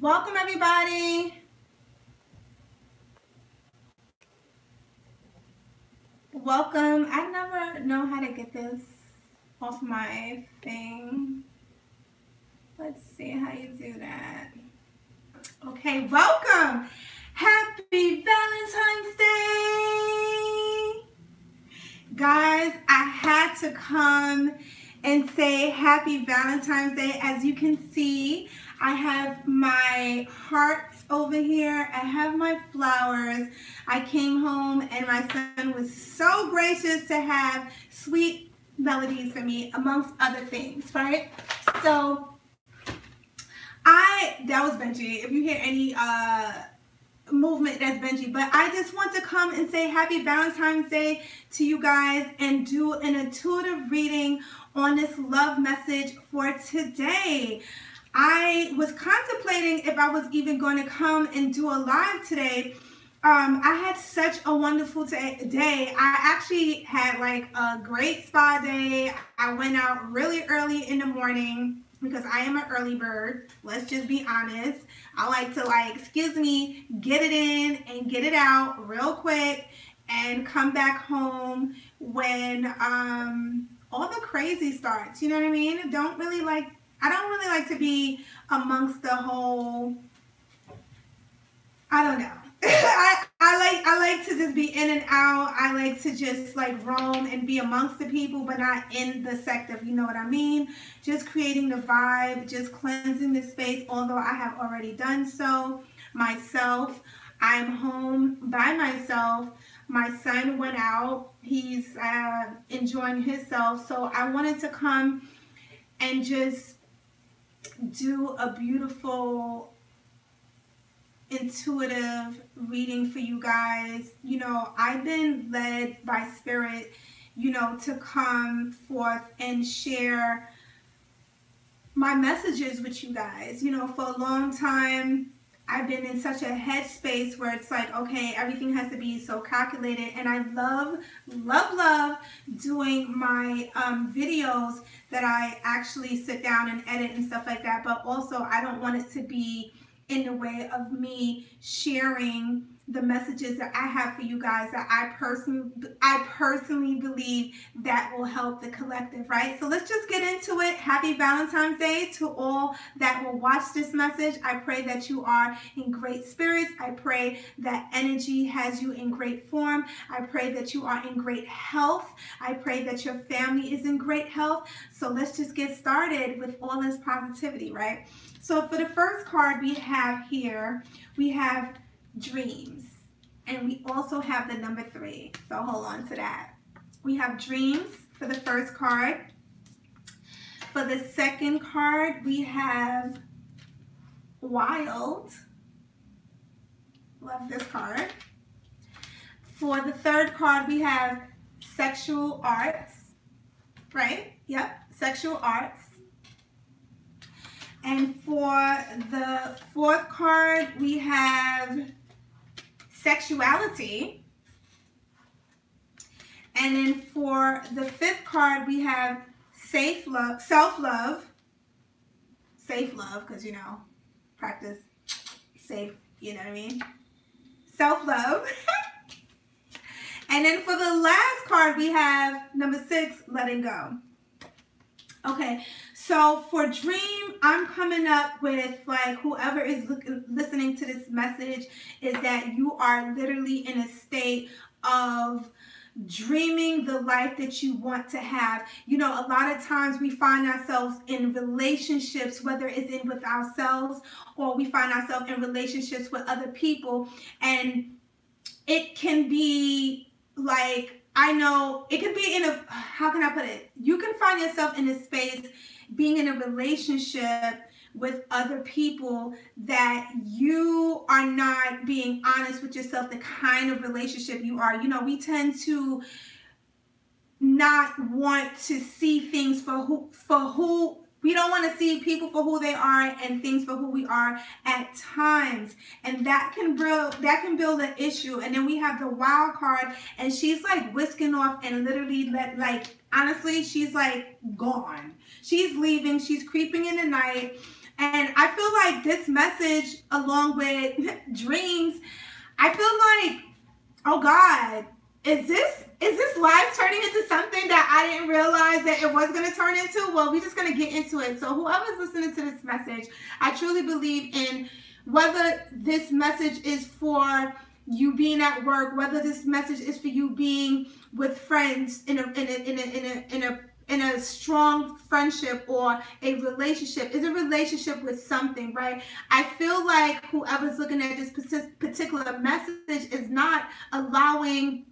Welcome everybody. Welcome. I never know how to get this off my thing. Let's see how you do that. Okay, welcome. Happy Valentine's Day. Guys, I had to come and say happy Valentine's Day. As you can see, I have my hearts over here. I have my flowers. I came home and my son was so gracious to have sweet melodies for me, amongst other things, right? So that was Benji. If you hear any movement, that's Benji. But I just want to come and say happy Valentine's Day to you guys and do an intuitive reading on this love message for today. I was contemplating if I was even going to come and do a live today. I had such a wonderful day. I actually had like a great spa day. I went out really early in the morning because I am an early bird. Let's just be honest. I like to get it in and get it out real quick and come back home when all the crazy starts. You know what I mean? I don't really like to be amongst the whole, I don't know. I like to just be in and out. I like to just like roam and be amongst the people, but not in the sector, you know what I mean? Just creating the vibe, just cleansing the space, although I have already done so myself. I'm home by myself. My son went out. He's enjoying himself. So I wanted to come and just do a beautiful intuitive reading for you guys. You know, I've been led by spirit, you know, to come forth and share my messages with you guys. You know, for a long time I've been in such a headspace where it's like, okay, everything has to be so calculated, and I love doing my videos that I actually sit down and edit and stuff like that, but also I don't want it to be in the way of me sharing the messages that I have for you guys that I personally believe that will help the collective, right? So let's just get into it. Happy Valentine's Day to all that will watch this message. I pray that you are in great spirits. I pray that energy has you in great form. I pray that you are in great health. I pray that your family is in great health. So let's just get started with all this positivity, right? So for the first card we have here, we have dreams, and we also have the number 3, so hold on to that. We have dreams for the first card. For the second card we have wild. Love this card. For the third card we have sexual arts, right? Yep, sexual arts. And for the fourth card we have sexuality. And then for the fifth card we have self-love, because, you know, practice safe, you know what I mean? Self-love. And then for the last card we have number 6, letting go. Okay, so for dream, I'm coming up with, like, whoever is listening to this message, is that you are literally in a state of dreaming the life that you want to have. You know, a lot of times we find ourselves in relationships, whether it's in with ourselves or we find ourselves in relationships with other people, and it can be like, I know it could be in a, how can I put it? You can find yourself in a space being in a relationship with other people that you are not being honest with yourself, the kind of relationship you are. You know, we tend to not want to see things for who we don't want to see people for who they are and things for who we are at times, and that can build an issue. And then we have the wild card, and she's like whisking off and literally honestly, she's like gone. She's leaving. She's creeping in the night. And I feel like this message, along with dreams, I feel like, oh God, is this live turning into something that I didn't realize that it was going to turn into? Well, we're just going to get into it. So whoever's listening to this message, I truly believe in whether this message is for you being at work, whether this message is for you being with friends in a strong friendship or a relationship. Is a relationship with something, right? I feel like whoever's looking at this particular message is not allowing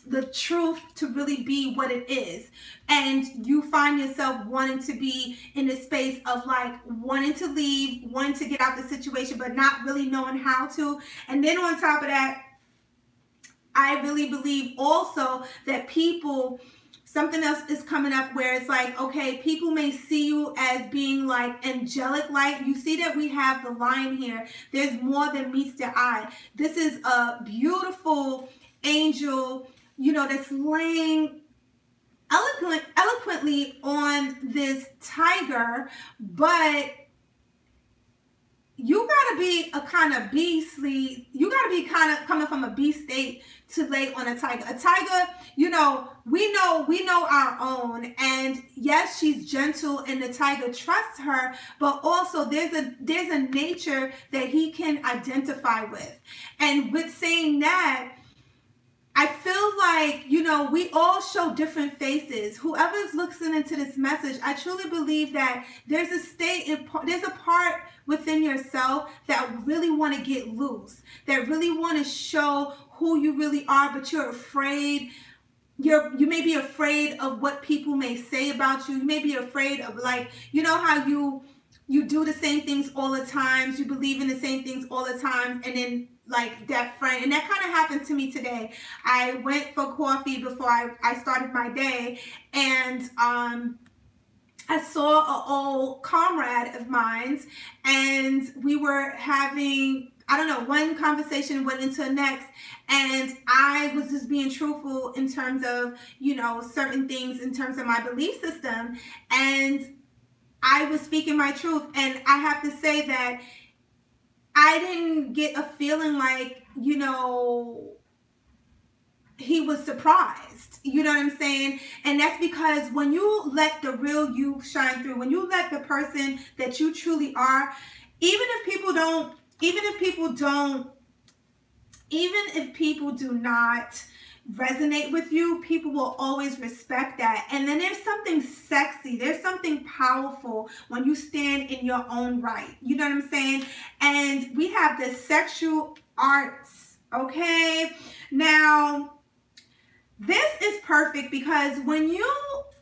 the truth to really be what it is, and you find yourself wanting to be in a space of like wanting to leave, wanting to get out the situation, but not really knowing how to. And then on top of that, I really believe also that something else is coming up where it's like, okay, people may see you as being like angelic light. You see that we have the lion here. There's more than meets the eye. This is a beautiful angel, that's laying eloquently on this tiger, but you gotta be a kind of beastly, you gotta be kind of coming from a beast state to lay on a tiger. A tiger, we know our own, and yes, she's gentle and the tiger trusts her, but also there's a nature that he can identify with. And with saying that, I feel like, we all show different faces. Whoever's listening to this message, I truly believe that there's a part within yourself that really want to get loose, that really want to show who you really are, but you're afraid. You may be afraid of what people may say about you. You may be afraid of, like, how you do the same things all the time. You believe in the same things all the time, and then like that friend, and that kind of happened to me today. I went for coffee before I started my day, and I saw an old comrade of mine, and we were having, I don't know, one conversation went into the next, and I was just being truthful in terms of, certain things in terms of my belief system, and I was speaking my truth. And I have to say that I didn't get a feeling like, he was surprised. You know what I'm saying? And that's because when you let the real you shine through, when you let the person that you truly are, even if people do not resonate with you, people will always respect that. And then there's something sexy, there's something powerful when you stand in your own right. You know what I'm saying? And we have the sexual arts, okay? Now, this is perfect because when you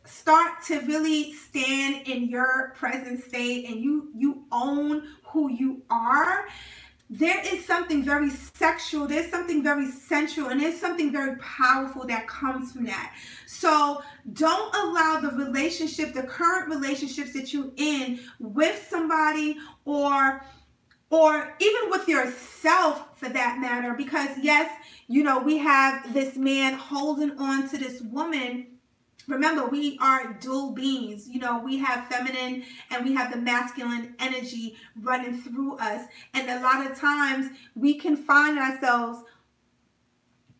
start to really stand in your present state and you own who you are, there is something very sexual, there's something very sensual, and there's something very powerful that comes from that. So don't allow the current relationships that you're in with somebody, or even with yourself for that matter, because yes, we have this man holding on to this woman. Remember, we are dual beings. We have feminine and we have the masculine energy running through us. And a lot of times we can find ourselves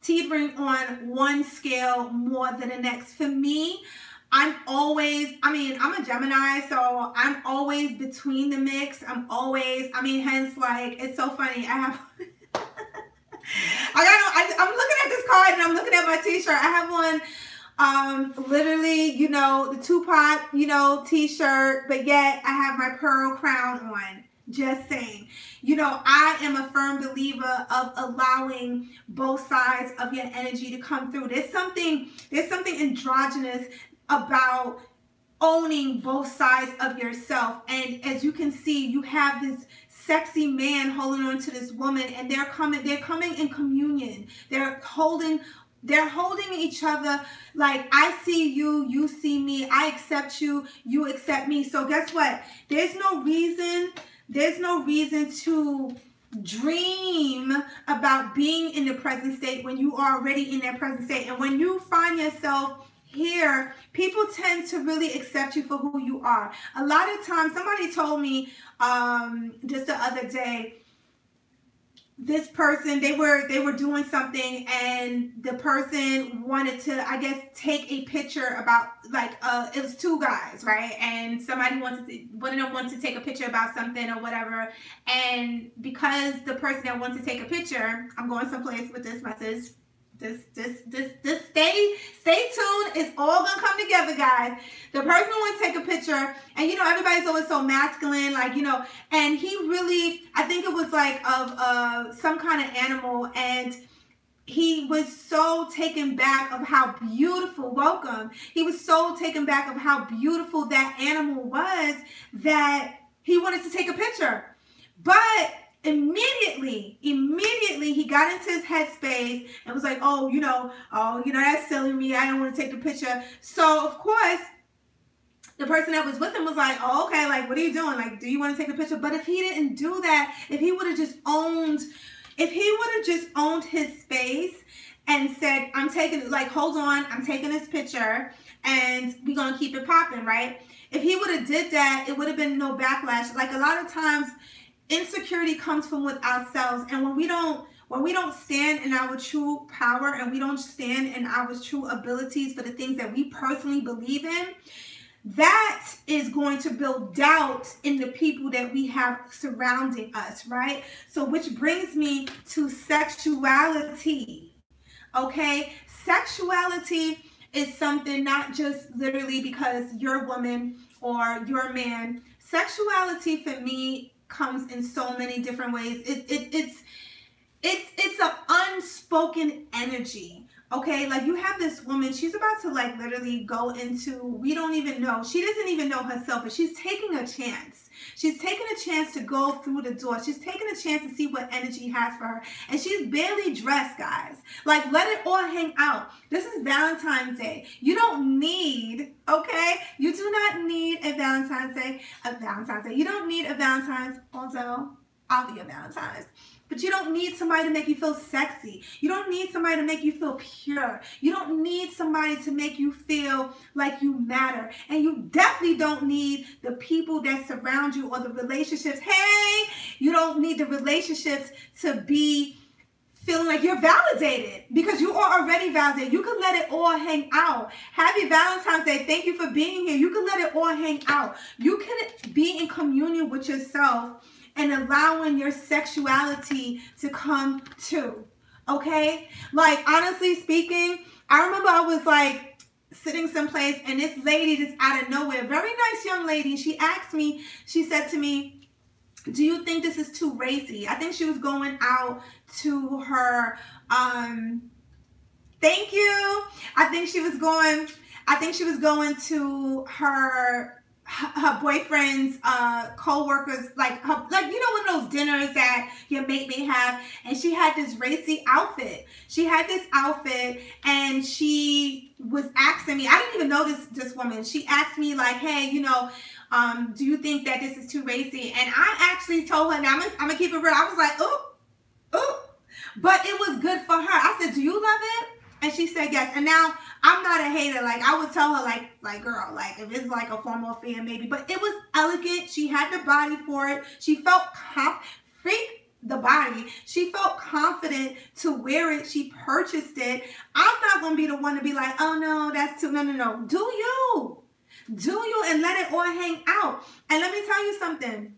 teetering on one scale more than the next. For me, I'm a Gemini, so I'm always between the mix. hence, like, it's so funny. I'm looking at this card and I'm looking at my t-shirt. I have one, literally, the Tupac, t-shirt, but yet I have my pearl crown on. Just saying. I am a firm believer of allowing both sides of your energy to come through. There's something androgynous about owning both sides of yourself. And as you can see, you have this sexy man holding on to this woman, and they're coming in communion. They're holding each other like, I see you, you see me, I accept you, you accept me. So guess what? There's no reason to dream about being in the present state when you are already in that present state. And when you find yourself here, people tend to really accept you for who you are. A lot of times, somebody told me just the other day, this person, they were doing something, and the person wanted to, I guess, take a picture about, like, it was two guys, right? And one of them wanted to take a picture about something or whatever. And because the person that wants to take a picture, I'm going someplace with this message. Just stay tuned. It's all gonna come together, guys. The person wants to take a picture, and everybody's always so masculine, like, and he really, I think it was like of some kind of animal, and he was so taken back of how beautiful, welcome. He was so taken back of how beautiful that animal was that he wanted to take a picture. But immediately he got into his headspace and was like, oh, that's silly me. I don't want to take the picture. So of course, the person that was with him was like, oh, okay, like, what are you doing? Like, do you want to take a picture? But if he didn't do that, if he would have just owned his space and said, hold on, I'm taking this picture and we're going to keep it popping, right? If he would have did that, it would have been no backlash. Like, a lot of times, insecurity comes from with ourselves, and when we don't stand in our true power, and we don't stand in our true abilities for the things that we personally believe in, that is going to build doubt in the people that we have surrounding us, right? So, which brings me to sexuality. Okay, sexuality is something not just literally because you're a woman or you're a man. Sexuality for me comes in so many different ways. It's an unspoken energy. Okay, like, you have this woman, she's about to, like, literally go into, we don't even know, she doesn't even know herself, but she's taking a chance. She's taking a chance to go through the door. She's taking a chance to see what energy has for her. And she's barely dressed, guys. Like, let it all hang out. This is Valentine's Day. You don't need, okay? You do not need a Valentine's Day. You don't need a Valentine's, although I'll be a Valentine's. But you don't need somebody to make you feel sexy. You don't need somebody to make you feel pure. You don't need somebody to make you feel like you matter. And you definitely don't need the people that surround you or the relationships. Hey, you don't need the relationships to be feeling like you're validated, because you are already validated. You can let it all hang out. Happy Valentine's Day. Thank you for being here. You can let it all hang out. You can be in communion with yourself and allowing your sexuality to come to, okay? Like, honestly speaking, I remember I was, like, sitting someplace, and this lady just out of nowhere, very nice young lady, she asked me, she said to me, do you think this is too racy? I think she was going out to her, thank you. I think she was going to her boyfriend's co-workers, like one of those dinners that your mate may have, and she had this racy outfit. And she was asking me, I didn't even know this woman. She asked me, like, hey, do you think that this is too racy? And I actually told her, now I'm gonna keep it real. I was like, ooh. But it was good for her. I said, do you love it? And she said yes. And now, I'm not a hater. Like, I would tell her, like, girl, like, if it's like a formal affair, maybe. But it was elegant. She had the body for it. She felt She felt confident to wear it. She purchased it. I'm not going to be the one to be like, oh, no, that's too, no. Do you and let it all hang out. And let me tell you something.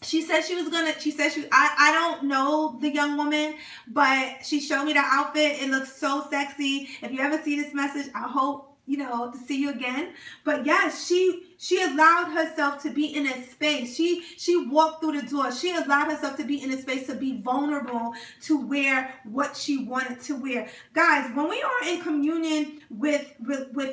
I don't know the young woman, but she showed me the outfit. It looks so sexy. If you ever see this message, I hope, to see you again. But yes, she allowed herself to be in a space. She walked through the door. She allowed herself to be in a space to be vulnerable, to wear what she wanted to wear. Guys, when we are in communion with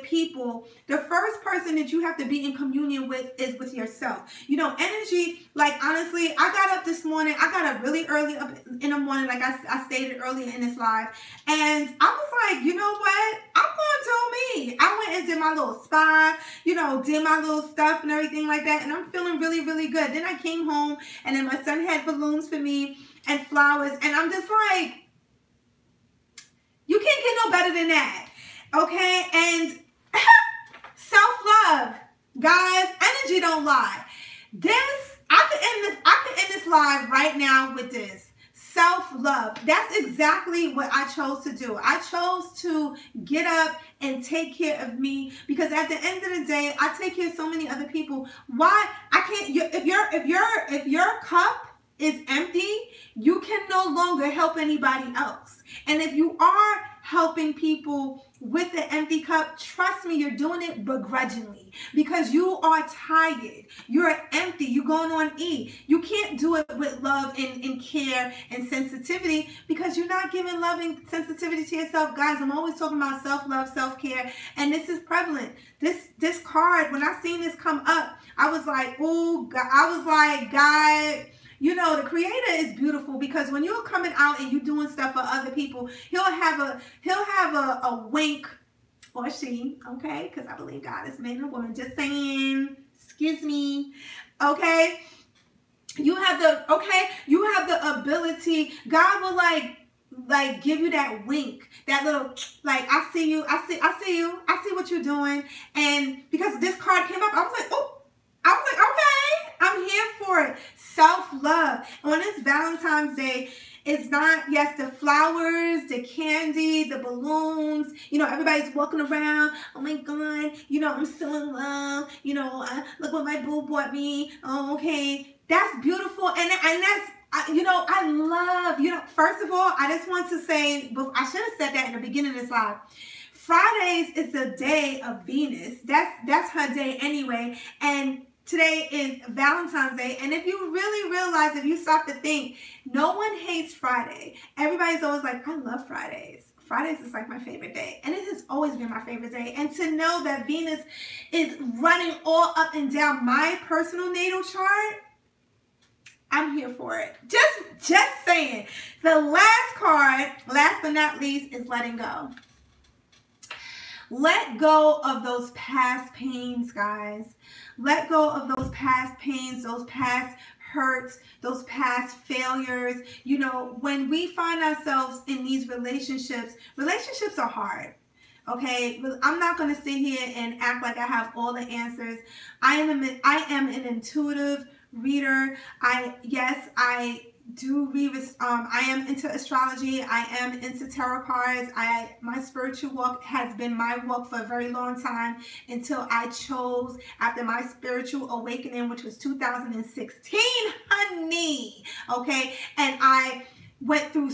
people, the first person that you have to be in communion with is with yourself. Energy, like, honestly, I got up this morning. I got up really early up in the morning, like I stated earlier in this live. And I was like, you know what? I'm going to do me. I went and did my little spa, did my little stuff and everything like that. And I'm feeling really, really good. Then I came home, and then my son had balloons for me and flowers. And I'm just like, you can't get no better than that. Okay, and self-love, guys, energy don't lie. I could end this live right now with this. Self-love. That's exactly what I chose to do. I chose to get up and take care of me, because at the end of the day, I take care of so many other people. Why? I can't. If your cup is empty, you can no longer help anybody else. And if you are helping people with the empty cup, trust me, you're doing it begrudgingly, because you are tired. You're empty. You're going on E. You can't do it with love and care and sensitivity, because you're not giving love and sensitivity to yourself. Guys, I'm always talking about self-love, self-care, and this is prevalent. This card, when I seen this come up, I was like, oh, I was like, God, you know, the Creator is beautiful, because when you're coming out and you're doing stuff for other people, he'll have a wink, or she, okay, because I believe God is made a woman. Just saying, excuse me, okay. You have the ability. God will like give you that wink, that little, like, I see you, I see what you're doing. And because this card came up, I was like, oh. I was like, okay, I'm here for it. Self-love. On this Valentine's Day, it's not, yes, the flowers, the candy, the balloons, you know, everybody's walking around, oh my God, you know, I'm so in love, you know, look what my boo bought me, oh, okay. That's beautiful, and that's, you know, I love, you know, first of all, I just want to say, I should have said that in the beginning of this live. Fridays is the day of Venus. That's her day anyway, and today is Valentine's Day. And if you really realize, if you stop to think, no one hates Friday. Everybody's always like, I love Fridays. Fridays is like my favorite day. And it has always been my favorite day. And to know that Venus is running all up and down my personal natal chart, I'm here for it. Just saying. The last card, last but not least, is letting go. Let go of those past pains, guys. Let go of those past pains, those past hurts, those past failures. You know, when we find ourselves in these relationships are hard. Okay, I'm not going to sit here and act like I have all the answers. I am an intuitive reader. I do read. I am into astrology. I am into tarot cards. My spiritual walk has been my walk for a very long time, until I chose, after my spiritual awakening, which was 2016, honey. Okay, and I went through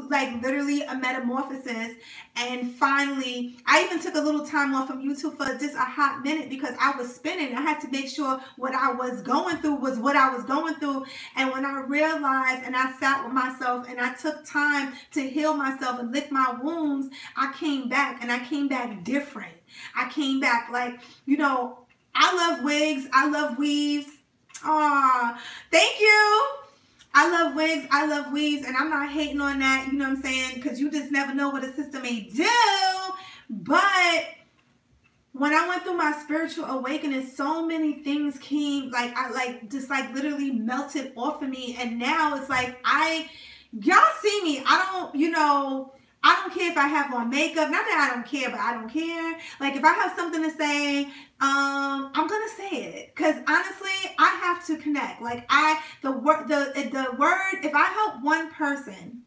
like literally a metamorphosis, and finally I even took a little time off from YouTube for just a hot minute, because I was spinning. I had to make sure what I was going through was what I was going through. And when I realized, and I sat with myself and I took time to heal myself and lick my wounds, I came back, and I came back different. I came back like, you know, I love wigs, I love weaves. Thank you. I love wigs, I love weaves, and I'm not hating on that, you know what I'm saying, because you just never know what a sister may do. But when I went through my spiritual awakening, so many things came, like, I just literally melted off of me. And now it's like, y'all see me, I don't, you know, I don't care if I have on makeup. Not that I don't care, but I don't care. Like, if I have something to say, I'm gonna say it, because honestly, I have to connect. Like, the word, if I help one person,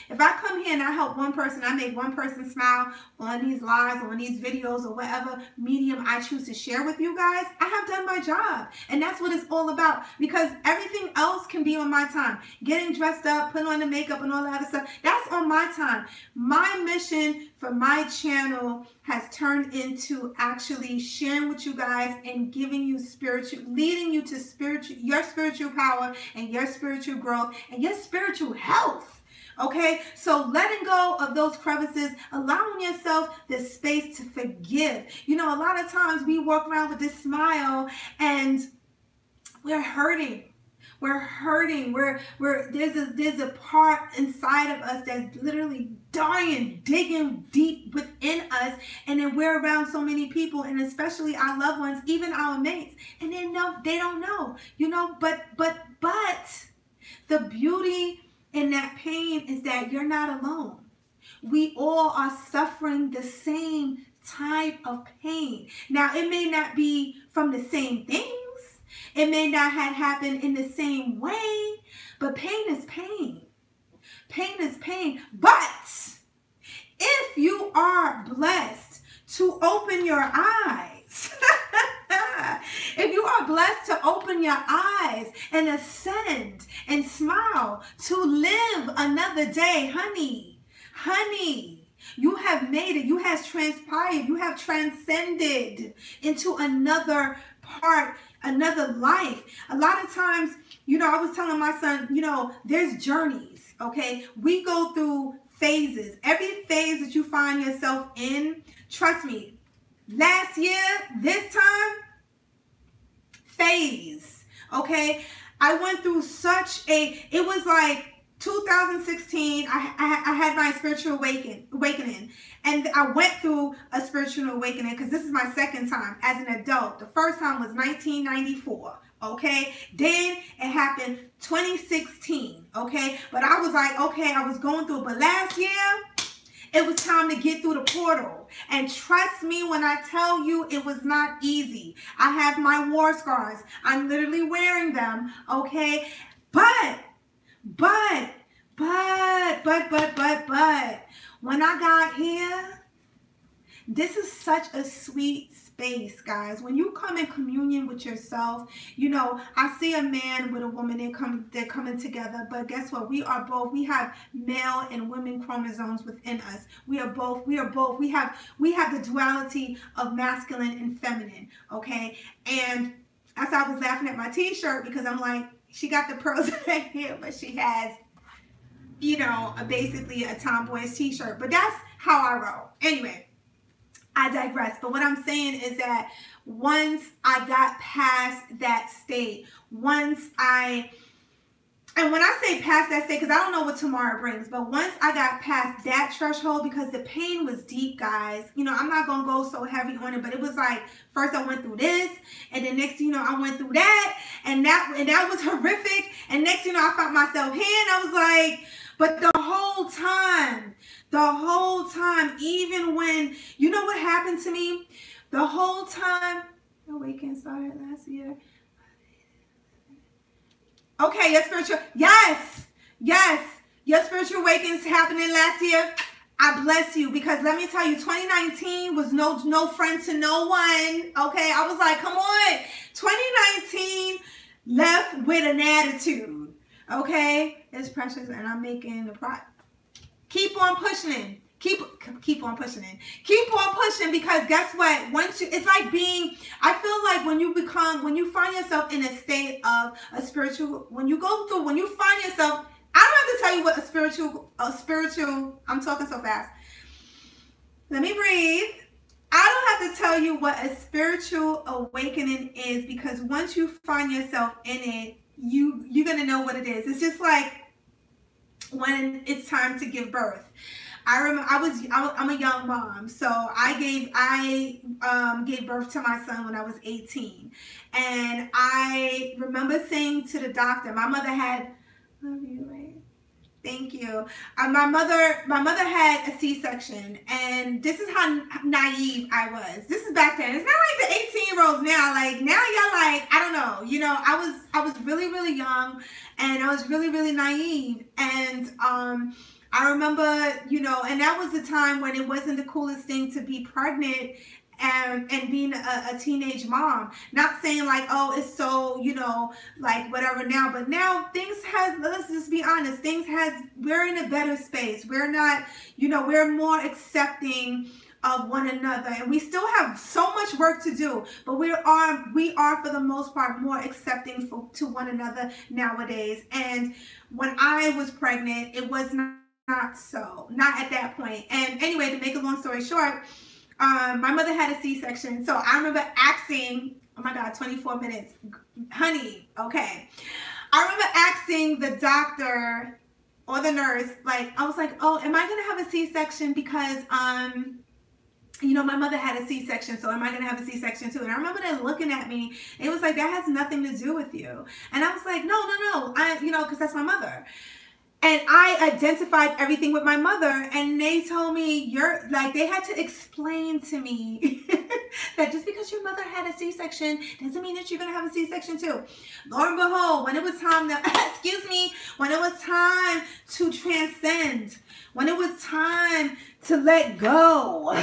if I come here and I help one person, I make one person smile on these lives, on these videos, or whatever medium I choose to share with you guys, I have done my job. And that's what it's all about, because everything else can be on my time. Getting dressed up, putting on the makeup and all that other stuff, that's on my time. My mission for my channel has turned into actually sharing with you guys and giving you leading you to your spiritual power and your spiritual growth and your spiritual health. Okay, so letting go of those crevices, allowing yourself the space to forgive. You know, a lot of times we walk around with this smile and we're hurting. We're hurting. There's a part inside of us that's literally dying, digging deep within us, and then we're around so many people, and especially our loved ones, even our mates, and they don't know, you know. But the beauty in that pain is that you're not alone. We all are suffering the same type of pain. Now, it may not be from the same things. It may not have happened in the same way, but pain is pain. Pain is pain. But if you are blessed to open your eyes, if you are blessed to open your eyes and ascend and smile to live another day, honey, you have made it. You have transpired. You have transcended into another part, another life. A lot of times, I was telling my son, there's journeys, okay? We go through phases. Every phase that you find yourself in, trust me, last year, this time, phase, okay? I went through it was like 2016, I had my spiritual awakening, and I went through a spiritual awakening because this is my second time as an adult. The first time was 1994, okay? Then it happened 2016, okay? But I was like, okay, I was going through it. But last year, it was time to get through the portal. And trust me when I tell you, it was not easy. I have my war scars. I'm literally wearing them, okay? But, when I got here, this is such a sweet space, guys. When you come in communion with yourself, I see a man with a woman, they're coming together, but guess what? We have male and women chromosomes within us. We have the duality of masculine and feminine, okay? And as I was laughing at my t-shirt because I'm like, she got the pearls right here, but she has, basically a tomboy's t-shirt. But that's how I roll. Anyway, I digress. But what I'm saying is that once I got past that state, and when I say past that state, because I don't know what tomorrow brings, but once I got past that threshold, because the pain was deep, guys, I'm not going to go so heavy on it, but it was like, first I went through this, and then next, I went through that, and that was horrific, and next, I found myself here, and I was like, but the whole time, even when, what happened to me? The whole time, the awakening started last year. Okay, your spiritual awakenings happening last year. I bless you, because let me tell you, 2019 was no friend to no one. Okay, I was like, come on. 2019 left with an attitude. Okay, it's precious, and I'm making the product. Keep on pushing. Keep on pushing it. Keep on pushing, because guess what? It's like I feel like when you find yourself in a state of a spiritual, when you find yourself, I don't have to tell you what a spiritual, I'm talking so fast. Let me breathe. I don't have to tell you what a spiritual awakening is, because once you find yourself in it, you're going to know what it is. It's just like when it's time to give birth. I remember I'm a young mom, so I gave birth to my son when I was 18, and I remember saying to the doctor, my mother had, love you, right? Thank you. My mother had a C-section, and this is how naive I was. This is back then. It's not like the 18-year-olds now. Like now, y'all like, I don't know. I was really, really young, and I was really, really naive, and I remember, and that was the time when it wasn't the coolest thing to be pregnant and being a teenage mom. Not saying like, oh, it's so, like whatever now. But now let's just be honest, we're in a better space. We're not, we're more accepting of one another. And we still have so much work to do. But we are for the most part more accepting to one another nowadays. And when I was pregnant, it was not at that point. And anyway, to make a long story short, my mother had a C-section. So I remember asking, oh my God, 24 minutes, honey, okay. I remember asking the doctor or the nurse, like, I was like, oh, am I gonna have a C-section because my mother had a C-section, so am I gonna have a C-section too? And I remember them looking at me, it was like, that has nothing to do with you. And I was like, no, because that's my mother. And I identified everything with my mother, and they told me, you're like, they had to explain to me that just because your mother had a C-section doesn't mean that you're going to have a C-section too. Lo and behold, when it was time to, excuse me, when it was time to transcend, when it was time to let go,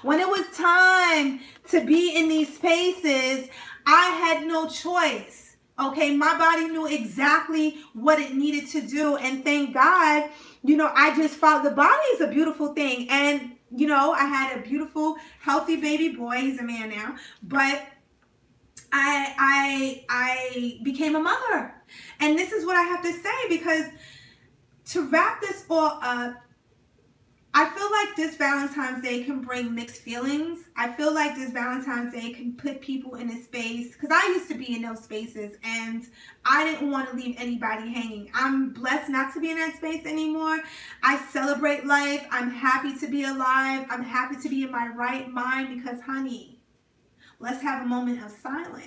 when it was time to be in these spaces, I had no choice. Okay, my body knew exactly what it needed to do. And thank God, you know, I just followed. The body is a beautiful thing. And, you know, I had a beautiful, healthy baby boy. He's a man now. But I became a mother. And this is what I have to say, because to wrap this all up, I feel like this Valentine's Day can bring mixed feelings. I feel like this Valentine's Day can put people in a space, because I used to be in those spaces and I didn't want to leave anybody hanging. I'm blessed not to be in that space anymore. I celebrate life. I'm happy to be alive. I'm happy to be in my right mind, because, honey, let's have a moment of silence.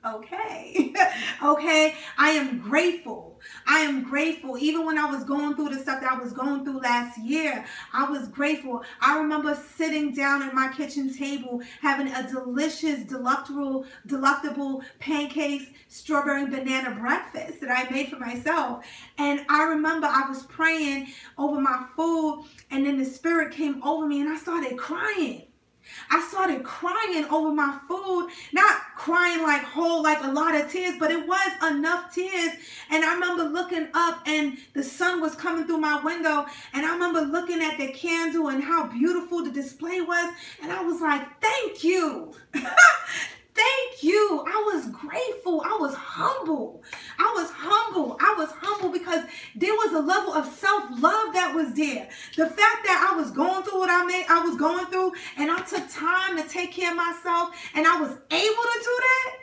Okay. Okay. I am grateful. I am grateful. Even when I was going through the stuff that I was going through last year, I was grateful. I remember sitting down at my kitchen table, having a delicious, delectable pancakes, strawberry banana breakfast that I made for myself. And I remember I was praying over my food, and then the spirit came over me and I started crying. I started crying over my food, not crying like whole, like a lot of tears, but it was enough tears. And I remember looking up and the sun was coming through my window. And I remember looking at the candle and how beautiful the display was. And I was like, thank you. Thank you. I was grateful. I was humble. I was humble. I was humble because there was a level of self-love that was there. The fact that I was going through what I was going through, and I took time to take care of myself, and I was able to do that,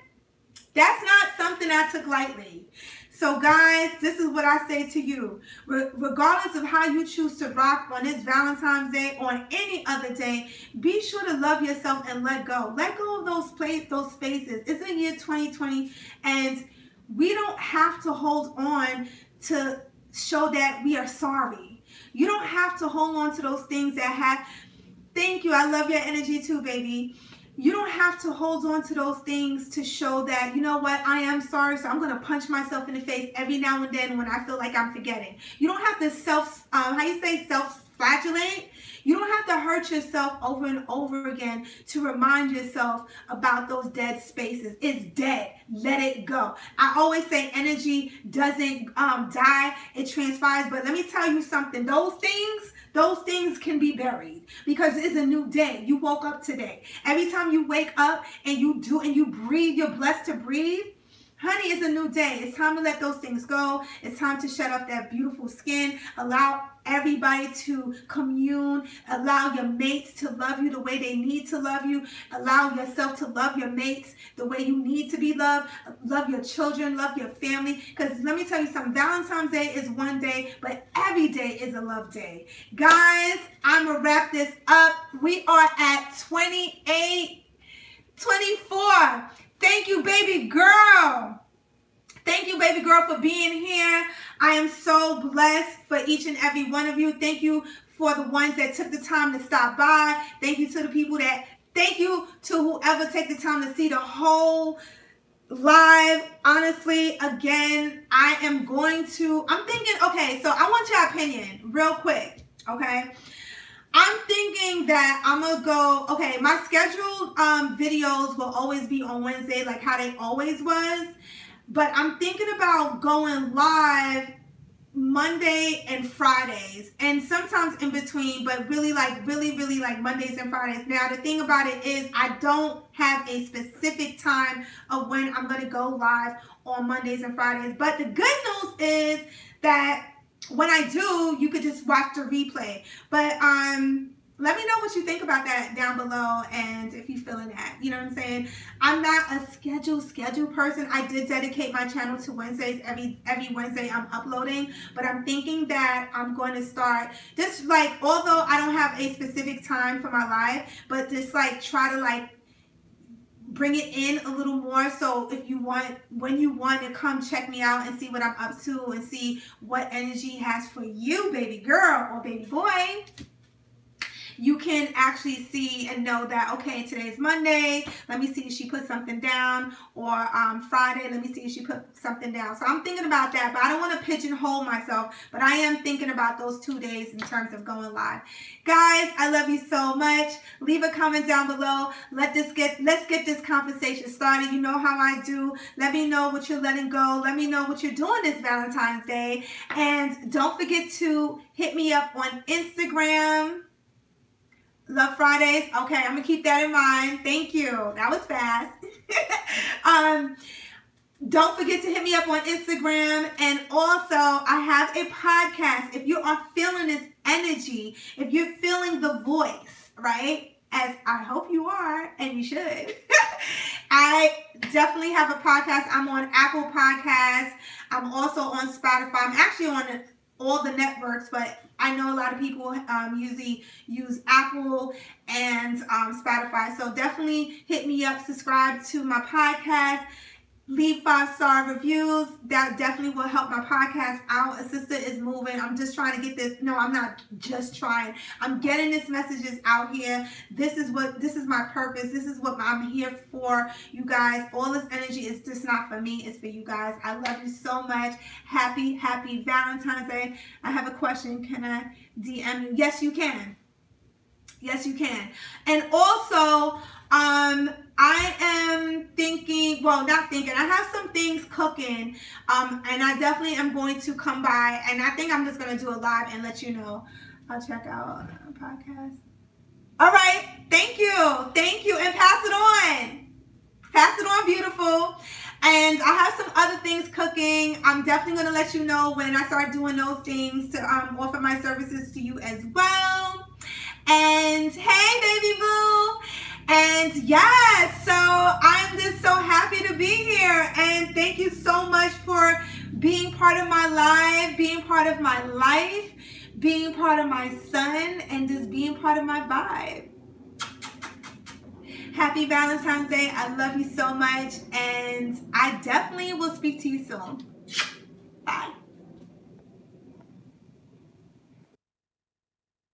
that's not something I took lightly. So guys, this is what I say to you. Regardless of how you choose to rock on this Valentine's Day or on any other day, be sure to love yourself and let go. Let go of those spaces. It's the year 2020, and we don't have to hold on to show that we are sorry. You don't have to hold on to those things that have... Thank you. I love your energy too, baby. You don't have to hold on to those things to show that, you know what, I am sorry, so I'm going to punch myself in the face every now and then when I feel like I'm forgetting. You don't have to self-flagellate. You don't have to hurt yourself over and over again to remind yourself about those dead spaces. It's dead. Let it go. I always say energy doesn't die. It transpires. But let me tell you something. Those things can be buried because it's a new day. You woke up today. Every time you wake up and you breathe, you're blessed to breathe. Honey, it's a new day. It's time to let those things go. It's time to shut off that beautiful skin. Allow everybody to commune. Allow your mates to love you the way they need to love you. Allow yourself to love your mates the way you need to be loved. Love your children. Love your family. Because let me tell you something. Valentine's Day is one day, but every day is a love day. Guys, I'm going to wrap this up. We are at 24. Thank you, baby girl. Thank you, baby girl, for being here. I am so blessed for each and every one of you. Thank you for the ones that took the time to stop by. Thank you to the people that, thank you to whoever take the time to see the whole live. Honestly, again, I'm thinking, okay, so I want your opinion real quick, okay? I'm thinking that I'm going to go, okay, my scheduled videos will always be on Wednesday like how they always was. But I'm thinking about going live Monday and Fridays. And sometimes in between, but really like Mondays and Fridays. Now, the thing about it is I don't have a specific time of when I'm going to go live on Mondays and Fridays. But the good news is that when I do, you could just watch the replay. But let me know what you think about that down below, and if you're feeling that, you know what I'm saying? I'm not a schedule person. I did dedicate my channel to Wednesdays. Every Wednesday I'm uploading, but I'm thinking that I'm going to start just like, although I don't have a specific time for my live, but just like try to like bring it in a little more. So if you want, when you want to come check me out and see what I'm up to and see what energy has for you, baby girl or baby boy, you can actually see and know that, okay, today's Monday, let me see if she put something down, or Friday, let me see if she put something down. So I'm thinking about that, but I don't want to pigeonhole myself, but I am thinking about those 2 days in terms of going live. Guys, I love you so much. Leave a comment down below. Let's get this conversation started. You know how I do. Let me know what you're letting go. Let me know what you're doing this Valentine's Day. And don't forget to hit me up on Instagram. Love Fridays. Okay, I'm going to keep that in mind. Thank you. That was fast. Don't forget to hit me up on Instagram. And also, I have a podcast. If you are feeling this energy, if you're feeling the voice, right? As I hope you are, and you should. I definitely have a podcast. I'm on Apple Podcasts. I'm also on Spotify. I'm actually on all the networks, but I know a lot of people usually use Apple and Spotify. So definitely hit me up, subscribe to my podcast, leave 5-star reviews. That definitely will help my podcast out. A sister is moving. I'm just trying to get this. No, I'm not just trying. I'm getting this messages out here. This is my purpose. This is what I'm here for, you guys. All this energy is just not for me. It's for you guys. I love you so much. Happy Valentine's Day. I have a question. Can I DM you? Yes, you can. Yes, you can. And also, I am thinking, well, not thinking, I have some things cooking, and I definitely am going to come by, and I think I'm just going to do a live and let you know. I'll check out a podcast. All right. Thank you. Thank you. And pass it on. Pass it on, beautiful. And I have some other things cooking. I'm definitely going to let you know when I start doing those things to offer my services to you as well. And hey, baby boo. And yes, so I'm just so happy to be here. And thank you so much for being part of my life, being part of my life, being part of my sun, and just being part of my vibe. Happy Valentine's Day. I love you so much. And I definitely will speak to you soon.